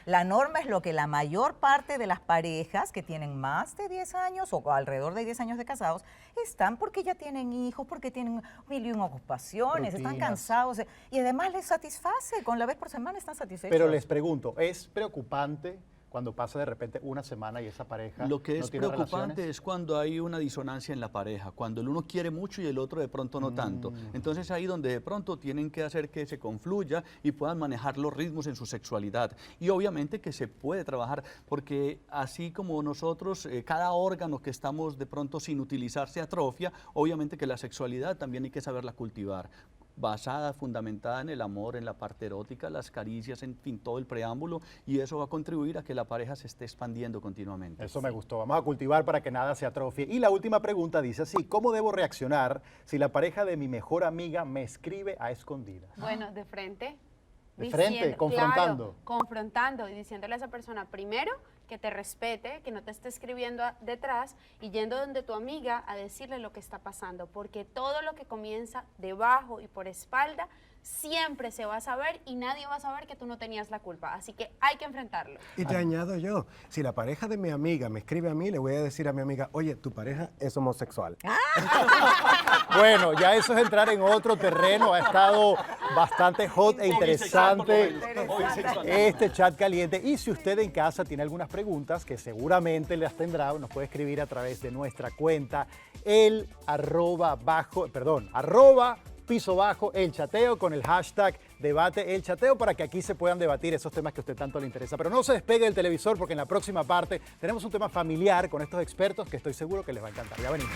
La norma es lo que la mayor parte de las parejas que tienen más de 10 años o alrededor de 10 años de casados están porque ya tienen hijos, porque tienen 1.000 ocupaciones, están Rutinas. cansados y además les satisface. Con la vez por semana están satisfechos. Pero les pregunto, ¿es preocupante cuando pasa de repente una semana y esa pareja Lo que no es tiene preocupante relaciones? es cuando hay una disonancia en la pareja, cuando el uno quiere mucho y el otro de pronto no tanto. Entonces ahí donde de pronto tienen que hacer que se confluya y puedan manejar los ritmos en su sexualidad. Y obviamente que se puede trabajar, porque así como nosotros, cada órgano que estamos de pronto sin utilizar se atrofia, obviamente que la sexualidad también hay que saberla cultivar, basada, fundamentada en el amor, en la parte erótica, las caricias, en fin, todo el preámbulo, y eso va a contribuir a que la pareja se esté expandiendo continuamente. Eso me gustó. Vamos a cultivar para que nada se atrofie. Y la última pregunta dice así: ¿cómo debo reaccionar si la pareja de mi mejor amiga me escribe a escondidas? Bueno, de frente. De frente, confrontando. Claro, confrontando y diciéndole a esa persona, primero, que te respete, que no te esté escribiendo detrás y yendo donde tu amiga a decirle lo que está pasando, porque todo lo que comienza debajo y por espalda siempre se va a saber y nadie va a saber que tú no tenías la culpa, así que hay que enfrentarlo. Y te añado yo, si la pareja de mi amiga me escribe a mí, le voy a decir a mi amiga, oye, tu pareja es homosexual. Bueno, ya eso es entrar en otro terreno. Ha estado bastante hot e interesante este chat caliente. Y si usted en casa tiene algunas preguntas, que seguramente las tendrá, nos puede escribir a través de nuestra cuenta, @piso bajo el chateo, con el hashtag debate el chateo, para que aquí se puedan debatir esos temas que a usted tanto le interesa. Pero no se despegue del televisor, porque en la próxima parte tenemos un tema familiar con estos expertos que estoy seguro que les va a encantar. Ya venimos.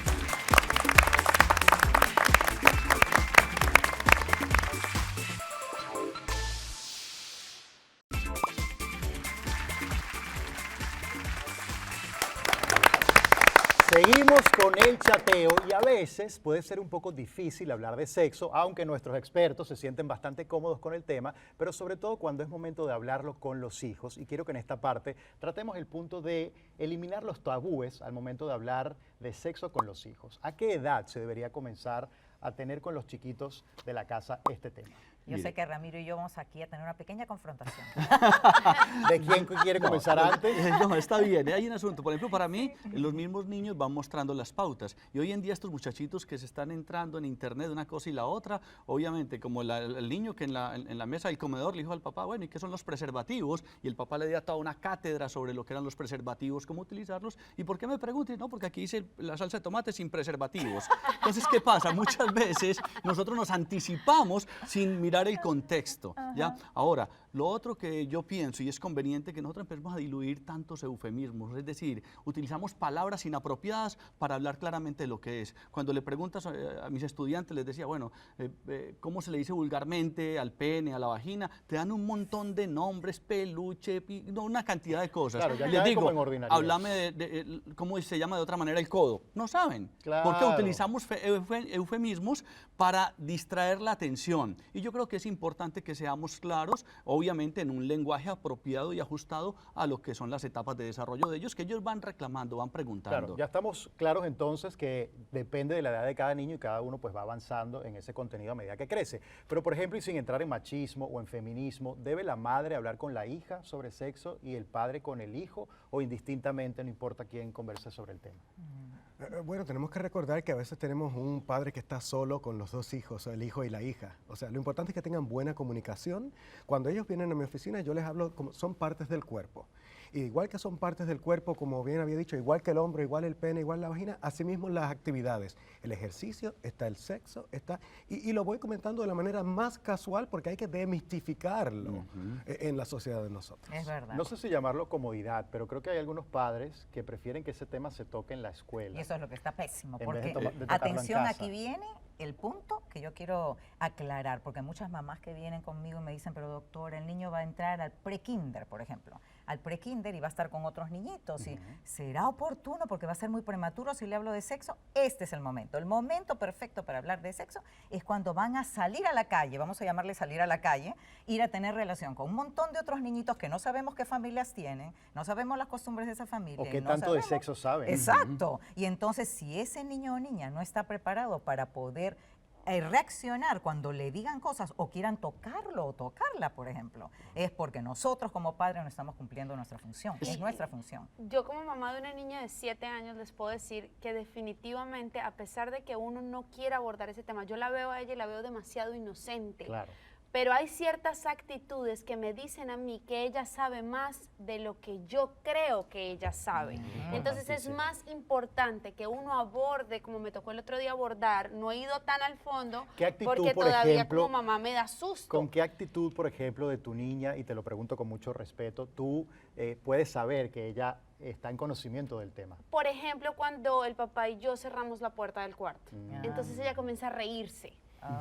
Seguimos con el chateo y a veces puede ser un poco difícil hablar de sexo, aunque nuestros expertos se sienten bastante cómodos con el tema, pero sobre todo cuando es momento de hablarlo con los hijos. Y quiero que en esta parte tratemos el punto de eliminar los tabúes al momento de hablar de sexo con los hijos. ¿A qué edad se debería comenzar a tener con los chiquitos de la casa este tema? Yo Mire. sé que Ramiro y yo vamos aquí a tener una pequeña confrontación. ¿De quién quiere comenzar antes? No, está bien, hay un asunto. Por ejemplo, para mí, los mismos niños van mostrando las pautas. Y hoy en día estos muchachitos que se están entrando en internet de una cosa y la otra, obviamente, como el niño que en la mesa del comedor le dijo al papá, bueno, ¿y qué son los preservativos? Y el papá le dio toda una cátedra sobre lo que eran los preservativos, cómo utilizarlos. ¿Y por qué me preguntan? No, porque aquí dice la salsa de tomate sin preservativos. Entonces, ¿qué pasa? Muchas veces nosotros nos anticipamos sin mirar el contexto, ¿ya? Ahora, lo otro que yo pienso y es conveniente que nosotros empecemos a diluir tantos eufemismos, es decir, utilizamos palabras inapropiadas para hablar claramente de lo que es. Cuando le preguntas a mis estudiantes, les decía, bueno, ¿cómo se le dice vulgarmente al pene, a la vagina? Te dan un montón de nombres, peluche, una cantidad de cosas. Claro, ya les cae digo, como en ordinariedad. háblame de cómo se llama de otra manera el codo. No saben, Claro. porque utilizamos eufemismos para distraer la atención. Y yo creo que es importante que seamos claros, obviamente en un lenguaje apropiado y ajustado a lo que son las etapas de desarrollo de ellos, que ellos van reclamando, van preguntando. Claro, ya estamos claros entonces que depende de la edad de cada niño y cada uno pues va avanzando en ese contenido a medida que crece. Pero por ejemplo, y sin entrar en machismo o en feminismo, ¿debe la madre hablar con la hija sobre sexo y el padre con el hijo o indistintamente no importa quién converse sobre el tema? Bueno, tenemos que recordar que a veces tenemos un padre que está solo con los dos hijos, el hijo y la hija. O sea, lo importante es que tengan buena comunicación. Cuando ellos vienen a mi oficina, yo les hablo como son partes del cuerpo. Y igual que son partes del cuerpo, como bien había dicho, igual que el hombro, igual el pene, igual la vagina, asimismo las actividades. El ejercicio, está el sexo, está... Y lo voy comentando de la manera más casual porque hay que demistificarlo en la sociedad de nosotros. Es verdad. No sé si llamarlo comodidad, pero creo que hay algunos padres que prefieren que ese tema se toque en la escuela. Y eso es lo que está pésimo, En vez de porque de tocarlo en atención, casa. aquí viene el punto que yo quiero aclarar, porque hay muchas mamás que vienen conmigo y me dicen, pero doctor, el niño va a entrar al pre-kinder, por ejemplo, al pre-kinder y va a estar con otros niñitos, y será oportuno porque va a ser muy prematuro si le hablo de sexo. Este es el momento perfecto para hablar de sexo es cuando van a salir a la calle, vamos a llamarle salir a la calle, ir a tener relación con un montón de otros niñitos que no sabemos qué familias tienen, no sabemos las costumbres de esa familia. O qué no tanto de sabemos- sexo saben. Exacto. Y entonces, si ese niño o niña no está preparado para poder reaccionar cuando le digan cosas o quieran tocarlo o tocarla, por ejemplo, es porque nosotros como padres no estamos cumpliendo nuestra función. Es nuestra función. Yo como mamá de una niña de 7 años les puedo decir que definitivamente, a pesar de que uno no quiera abordar ese tema, yo la veo a ella y la veo demasiado inocente. Claro. Pero hay ciertas actitudes que me dicen a mí que ella sabe más de lo que yo creo que ella sabe. Entonces es Importantísimo. más importante que uno aborde, como me tocó el otro día abordar, no he ido tan al fondo, ¿Qué actitud, porque por todavía ejemplo, como mamá me da susto. ¿Con qué actitud, por ejemplo, de tu niña, y te lo pregunto con mucho respeto, tú puedes saber que ella está en conocimiento del tema? Por ejemplo, cuando el papá y yo cerramos la puerta del cuarto. Mm. Entonces ella comienza a reírse.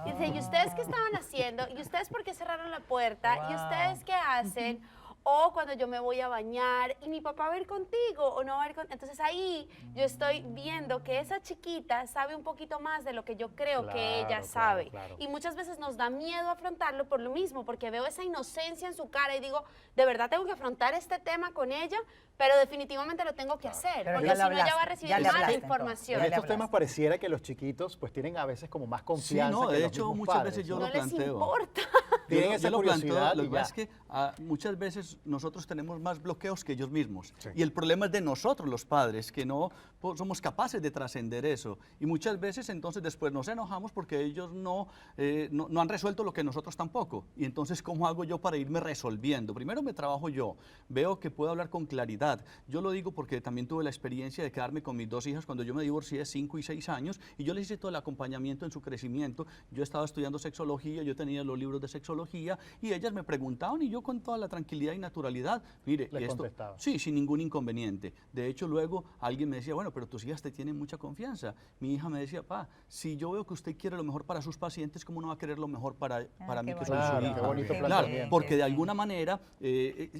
Y dice, ¿y ustedes qué estaban haciendo? ¿Y ustedes por qué cerraron la puerta? ¿Y ustedes qué hacen? O cuando yo me voy a bañar y mi papá va a ir contigo o no va a ir contigo. Entonces ahí yo estoy viendo que esa chiquita sabe un poquito más de lo que yo creo que ella Claro, sabe. claro. Y muchas veces nos da miedo afrontarlo por lo mismo, porque veo esa inocencia en su cara y digo, de verdad tengo que afrontar este tema con ella, pero definitivamente lo tengo que hacer, Pero porque ya si le no ella va a hablaste, recibir ya le mala hablaste, información. En le estos hablaste. temas pareciera que los chiquitos pues tienen a veces como más Sí, confianza no, que de los hecho mismos muchas padres, veces yo ¿no? No lo les planteo. importa. Tienen Yo esa lo planteo, curiosidad lo y que pasa ya. es que muchas veces nosotros tenemos más bloqueos que ellos mismos. Sí. Y el problema es de nosotros los padres, que no somos capaces de trascender eso. Y muchas veces entonces después nos enojamos porque ellos no han resuelto lo que nosotros tampoco. Y entonces, ¿cómo hago yo para irme resolviendo? Primero me trabajo yo, veo que puedo hablar con claridad. Yo lo digo porque también tuve la experiencia de quedarme con mis dos hijas cuando yo me divorcié, 5 y 6 años, y yo les hice todo el acompañamiento en su crecimiento. Yo estaba estudiando sexología, yo tenía los libros de sexología, y ellas me preguntaban, y yo con toda la tranquilidad y naturalidad, mire, Les esto, contestaba. sí, sin ningún inconveniente. De hecho, luego alguien me decía, bueno, pero tus hijas te tienen mucha confianza. Mi hija me decía, pa, si yo veo que usted quiere lo mejor para sus pacientes, ¿cómo no va a querer lo mejor para mí qué que soy bonito. su Claro, hija? qué bonito Claro, planteamiento. porque de alguna manera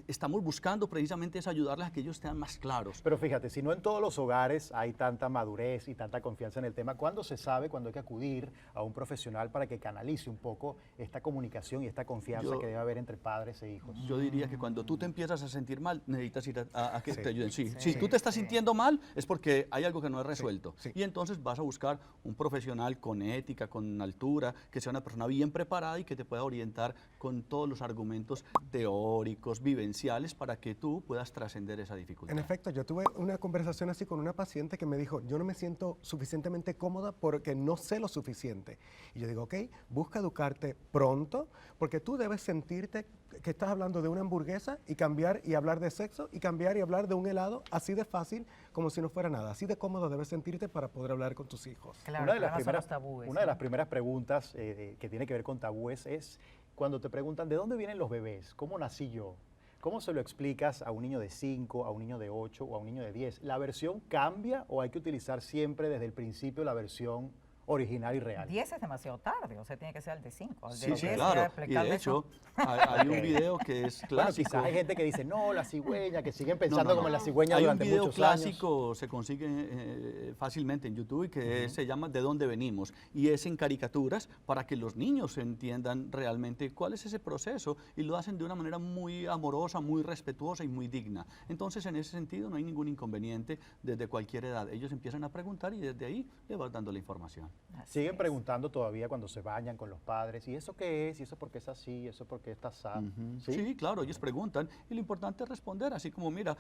estamos buscando precisamente es ayudarles a que ellos estén más claros. Pero fíjate, si no en todos los hogares hay tanta madurez y tanta confianza en el tema, ¿cuándo se sabe cuándo hay que acudir a un profesional para que canalice un poco esta comunicación y esta confianza Yo- que debe haber entre padres e hijos? Yo diría que cuando tú te empiezas a sentir mal, necesitas ir a que Sí. te ayuden. Sí, Sí. si tú te estás Sí. sintiendo mal, es porque hay algo que no es resuelto. Sí. Y entonces vas a buscar un profesional con ética, con altura, que sea una persona bien preparada y que te pueda orientar con todos los argumentos teóricos, vivenciales, para que tú puedas trascender esa dificultad. En efecto, yo tuve una conversación así con una paciente que me dijo, yo no me siento suficientemente cómoda porque no sé lo suficiente. Y yo digo, ok, busca educarte pronto, porque tú debes sentirte que estás hablando de una hamburguesa y cambiar y hablar de sexo y cambiar y hablar de un helado así de fácil como si no fuera nada. Así de cómodo debes sentirte para poder hablar con tus hijos. Claro, una de el las problema son primeras, los tabúes, una de ¿no? las primeras preguntas que tiene que ver con tabúes es cuando te preguntan ¿de dónde vienen los bebés? ¿Cómo nací yo? ¿Cómo se lo explicas a un niño de 5, a un niño de 8 o a un niño de 10? ¿La versión cambia o hay que utilizar siempre desde el principio la versión original y real? 10 es demasiado tarde, o sea, tiene que ser el de 5. El de Sí, 10 sí, ya claro. Y explicarle de eso. hecho, hay un Ok. video que es Bueno, clásico. quizás hay gente que dice, no, la cigüeña, que siguen No, pensando no, como en la no. cigüeña Hay un durante video muchos años. clásico, se consigue fácilmente en YouTube, y que se llama ¿De dónde venimos? Y es en caricaturas para que los niños entiendan realmente cuál es ese proceso, y lo hacen de una manera muy amorosa, muy respetuosa y muy digna. Entonces, en ese sentido, no hay ningún inconveniente desde cualquier edad. Ellos empiezan a preguntar y desde ahí le vas dando la información. Así Siguen es. preguntando todavía cuando se bañan con los padres, ¿y eso qué es? ¿Y eso por qué es así? ¿Y eso por qué está así? Ujú. Sí, claro, ellos preguntan y lo importante es responder, así como mira,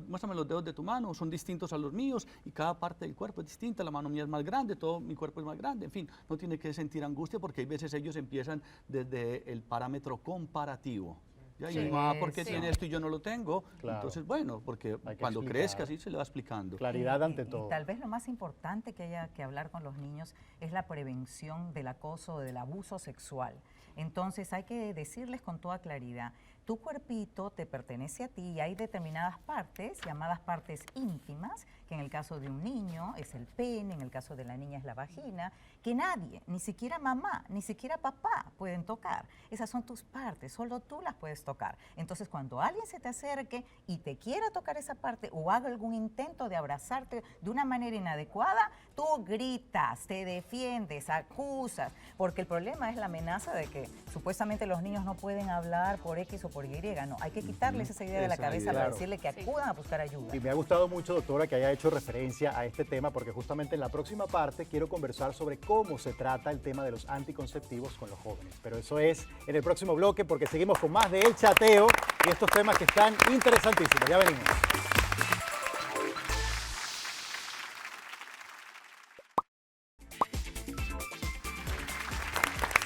muéstrame los dedos de tu mano, son distintos a los míos y cada parte del cuerpo es distinta, la mano mía es más grande, todo mi cuerpo es más grande, en fin, no tiene que sentir angustia porque hay veces ellos empiezan desde el parámetro comparativo. ¿Ya? Y Sí, ¿por qué sí. tiene esto y yo no lo tengo? Claro. Entonces, bueno, porque Hay que cuando explicar. crezca así se le va explicando. Claridad ante Y todo. tal vez lo más importante que haya que hablar con los niños es la prevención del acoso, del abuso sexual. Entonces hay que decirles con toda claridad, tu cuerpito te pertenece a ti y hay determinadas partes, llamadas partes íntimas, que en el caso de un niño es el pene, en el caso de la niña es la vagina, que nadie, ni siquiera mamá, ni siquiera papá pueden tocar. Esas son tus partes, solo tú las puedes tocar. Entonces cuando alguien se te acerque y te quiera tocar esa parte o haga algún intento de abrazarte de una manera inadecuada, tú gritas, te defiendes, acusas, porque el problema es la amenaza de que supuestamente los niños no pueden hablar por X o por Y. No, hay que quitarles esa idea de la Esa cabeza idea. para Claro. decirle que Sí. acudan a buscar ayuda. Y me ha gustado mucho, doctora, que haya hecho referencia a este tema, porque justamente en la próxima parte quiero conversar sobre cómo se trata el tema de los anticonceptivos con los jóvenes. Pero eso es en el próximo bloque, porque seguimos con más de El Chateo y estos temas que están interesantísimos. Ya venimos.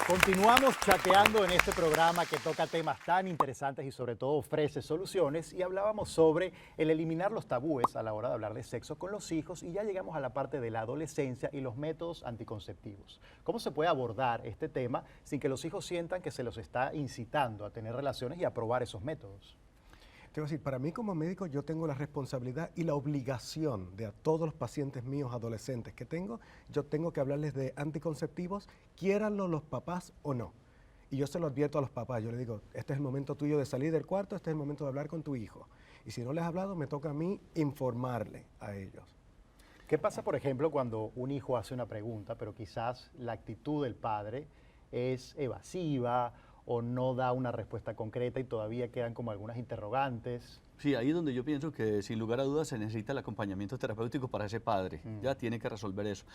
Continuamos chateando en este programa que toca temas tan interesantes y sobre todo ofrece soluciones, y hablábamos sobre el eliminar los tabúes a la hora de hablar de sexo con los hijos, y ya llegamos a la parte de la adolescencia y los métodos anticonceptivos. ¿Cómo se puede abordar este tema sin que los hijos sientan que se los está incitando a tener relaciones y a probar esos métodos? Te voy a decir, para mí como médico yo tengo la responsabilidad y la obligación de a todos los pacientes míos adolescentes que tengo, yo tengo que hablarles de anticonceptivos, quiéranlo los papás o no. Y yo se lo advierto a los papás, yo les digo, este es el momento tuyo de salir del cuarto, este es el momento de hablar con tu hijo. Y si no les he hablado, me toca a mí informarle a ellos. ¿Qué pasa, por ejemplo, cuando un hijo hace una pregunta, pero quizás la actitud del padre es evasiva o no da una respuesta concreta y todavía quedan como algunas interrogantes? Sí, ahí es donde yo pienso que sin lugar a dudas se necesita el acompañamiento terapéutico para ese padre, ya tiene que resolver eso.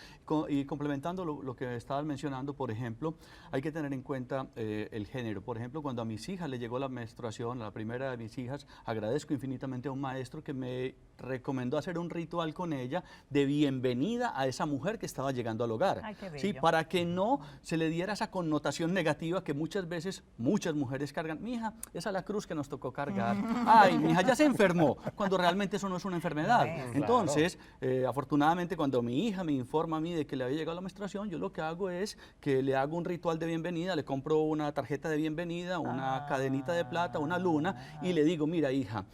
Y complementando lo que estabas mencionando, por ejemplo, hay que tener en cuenta el género. Por ejemplo, cuando a mis hijas le llegó la menstruación, a la primera de mis hijas, agradezco infinitamente a un maestro que me recomendó hacer un ritual con ella de bienvenida a esa mujer que estaba llegando al hogar. Ay, qué Sí, bello. para que no se le diera esa connotación negativa que muchas veces muchas mujeres cargan. Mija, esa es la cruz que nos tocó cargar. Ay, mi hija ya se enfermó, cuando realmente eso no es una enfermedad. Bueno, Entonces, afortunadamente, cuando mi hija me informa a mí de que le había llegado la menstruación, yo lo que hago es que le hago un ritual de bienvenida, le compro una tarjeta de bienvenida, una cadenita de plata, una luna, y le digo, mira, hija,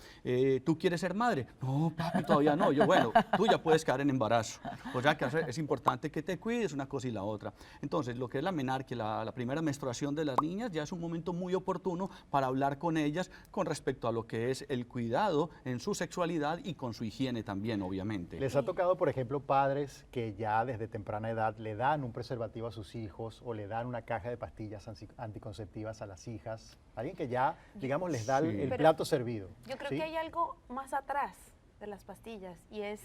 ¿tú quieres ser madre? No, papi, todavía no. Yo, bueno, tú ya puedes quedar en embarazo. O sea que es importante que te cuides, una cosa y la otra. Entonces, lo que es la menarquia, la primera menstruación de las niñas, ya es un momento muy oportuno para hablar con ellas con respecto a lo que es el cuidado cuidado en su sexualidad y con su higiene también, obviamente. ¿Les ha tocado, por ejemplo, padres que ya desde temprana edad le dan un preservativo a sus hijos o le dan una caja de pastillas anticonceptivas a las hijas? Alguien que ya, digamos, les da el Pero plato servido. Yo creo ¿sí? que hay algo más atrás de las pastillas y es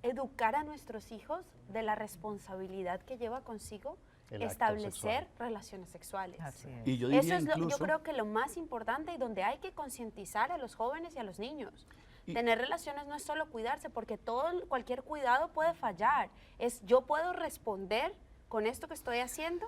educar a nuestros hijos de la responsabilidad que lleva consigo El acto establecer sexual. relaciones sexuales. Así es. Y yo Eso diría es yo incluso, creo que lo más importante y donde hay que concientizar a los jóvenes y a los niños. Y- Tener relaciones no es solo cuidarse, porque cualquier cuidado puede fallar. Es yo puedo responder con esto que estoy haciendo,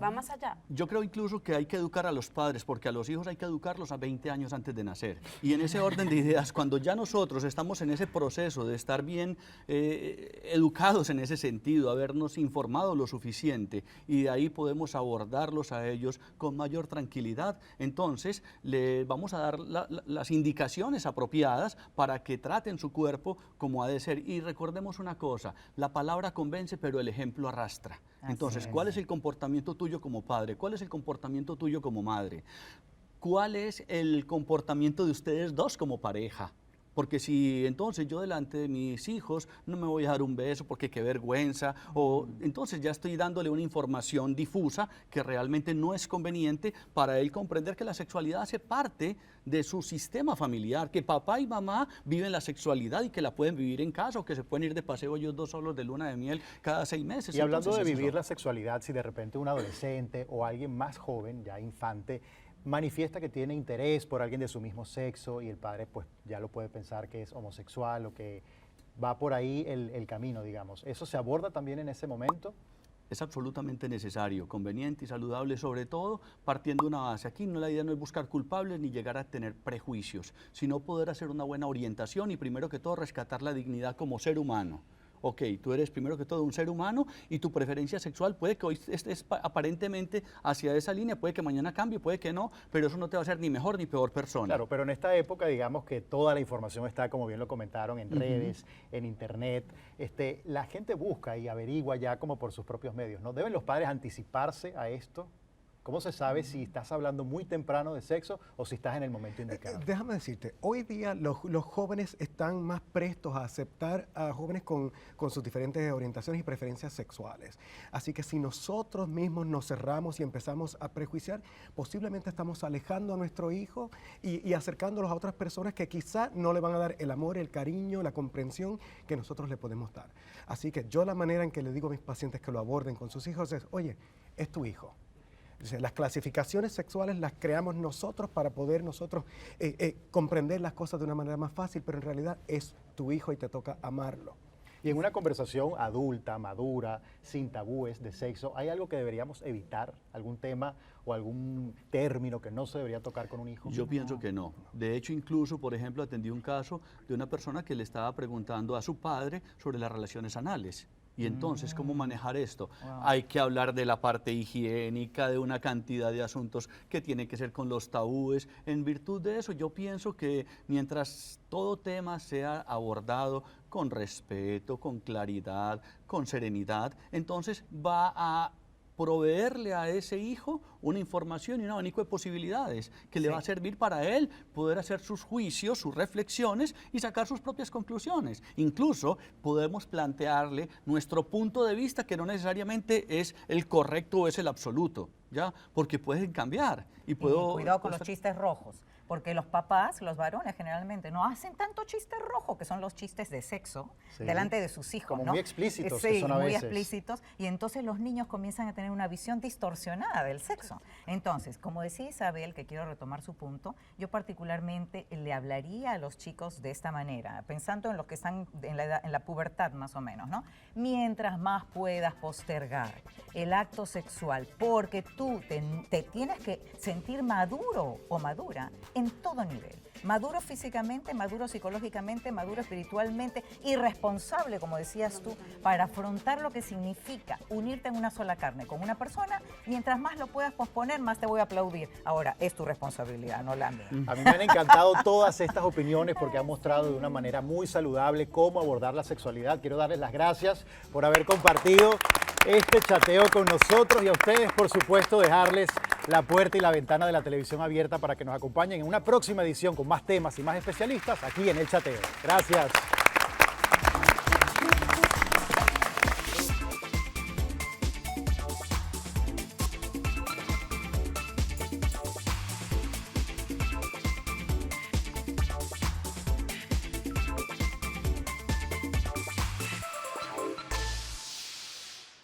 va más allá. yo creo incluso que hay que educar a los padres, porque a los hijos hay que educarlos a 20 años antes de nacer. Y en ese orden de ideas, cuando ya nosotros estamos en ese proceso de estar bien educados en ese sentido, habernos informado lo suficiente, y de ahí podemos abordarlos a ellos con mayor tranquilidad, entonces les vamos a dar las indicaciones apropiadas para que traten su cuerpo como ha de ser. Y recordemos una cosa, la palabra convence, pero el ejemplo arrastra. Entonces, ¿cuál es el comportamiento tuyo como padre? ¿Cuál es el comportamiento tuyo como madre? ¿Cuál es el comportamiento de ustedes dos como pareja? Porque si entonces yo delante de mis hijos no me voy a dar un beso porque qué vergüenza, o entonces ya estoy dándole una información difusa que realmente no es conveniente para él comprender que la sexualidad hace parte de su sistema familiar, que papá y mamá viven la sexualidad y que la pueden vivir en casa o que se pueden ir de paseo ellos dos solos de luna de miel cada 6 meses. Y hablando de Entonces, vivir eso- la sexualidad, si de repente un adolescente o alguien más joven, ya infante, manifiesta que tiene interés por alguien de su mismo sexo y el padre pues ya lo puede pensar que es homosexual o que va por ahí el camino, digamos. ¿Eso se aborda también en ese momento? Es absolutamente necesario, conveniente y saludable, sobre todo partiendo de una base. Aquí no, la idea no es buscar culpables ni llegar a tener prejuicios, sino poder hacer una buena orientación y primero que todo rescatar la dignidad como ser humano. Ok, tú eres primero que todo un ser humano y tu preferencia sexual puede que hoy estés aparentemente hacia esa línea, puede que mañana cambie, puede que no, pero eso no te va a hacer ni mejor ni peor persona. Claro, pero en esta época, digamos que toda la información está, como bien lo comentaron, en redes, en internet. La gente busca y averigua ya como por sus propios medios, ¿no? ¿Deben los padres anticiparse a esto? ¿Cómo se sabe si estás hablando muy temprano de sexo o si estás en el momento indicado? Déjame decirte, hoy día los jóvenes están más prestos a aceptar a jóvenes con sus diferentes orientaciones y preferencias sexuales. Así que si nosotros mismos nos cerramos y empezamos a prejuiciar, posiblemente estamos alejando a nuestro hijo y acercándolos a otras personas que quizá no le van a dar el amor, el cariño, la comprensión que nosotros le podemos dar. Así que yo la manera en que le digo a mis pacientes que lo aborden con sus hijos es, oye, es tu hijo. Las clasificaciones sexuales las creamos nosotros para poder nosotros comprender las cosas de una manera más fácil, pero en realidad es tu hijo y te toca amarlo. Y en una conversación adulta, madura, sin tabúes de sexo, ¿hay algo que deberíamos evitar? ¿Algún tema o algún término que no se debería tocar con un hijo? Yo pienso que no. De hecho, incluso, por ejemplo, atendí un caso de una persona que le estaba preguntando a su padre sobre las relaciones anales. Y entonces, ¿cómo manejar esto? Hay que hablar de la parte higiénica, de una cantidad de asuntos que tienen que ser con los tabúes. En virtud de eso, yo pienso que mientras todo tema sea abordado con respeto, con claridad, con serenidad, entonces va a proveerle a ese hijo una información y un abanico de posibilidades que le va a servir para él poder hacer sus juicios, sus reflexiones y sacar sus propias conclusiones. Incluso podemos plantearle nuestro punto de vista, que no necesariamente es el correcto o es el absoluto, ¿ya? Porque pueden cambiar. Y cuidado con los chistes rojos, porque los papás, los varones generalmente, no hacen tanto chiste rojo, que son los chistes de sexo, Sí. delante de sus hijos, Como ¿no? muy explícitos Sí, que son a muy veces. explícitos, y entonces los niños comienzan a tener una visión distorsionada del sexo. Entonces, como decía Isabel, que quiero retomar su punto, yo particularmente le hablaría a los chicos de esta manera, pensando en los que están en la pubertad más o menos, ¿no? Mientras más puedas postergar el acto sexual, porque tú te tienes que sentir maduro o madura en todo nivel. Maduro físicamente, maduro psicológicamente, maduro espiritualmente y responsable, como decías tú, para afrontar lo que significa unirte en una sola carne con una persona. Mientras más lo puedas posponer, más te voy a aplaudir. Ahora, es tu responsabilidad, no la mía. A mí me han encantado todas estas opiniones porque han mostrado de una manera muy saludable cómo abordar la sexualidad. Quiero darles las gracias por haber compartido este chateo con nosotros y a ustedes, por supuesto, dejarles la puerta y la ventana de la televisión abierta para que nos acompañen en una próxima edición con más temas y más especialistas aquí en El Chateo. Gracias.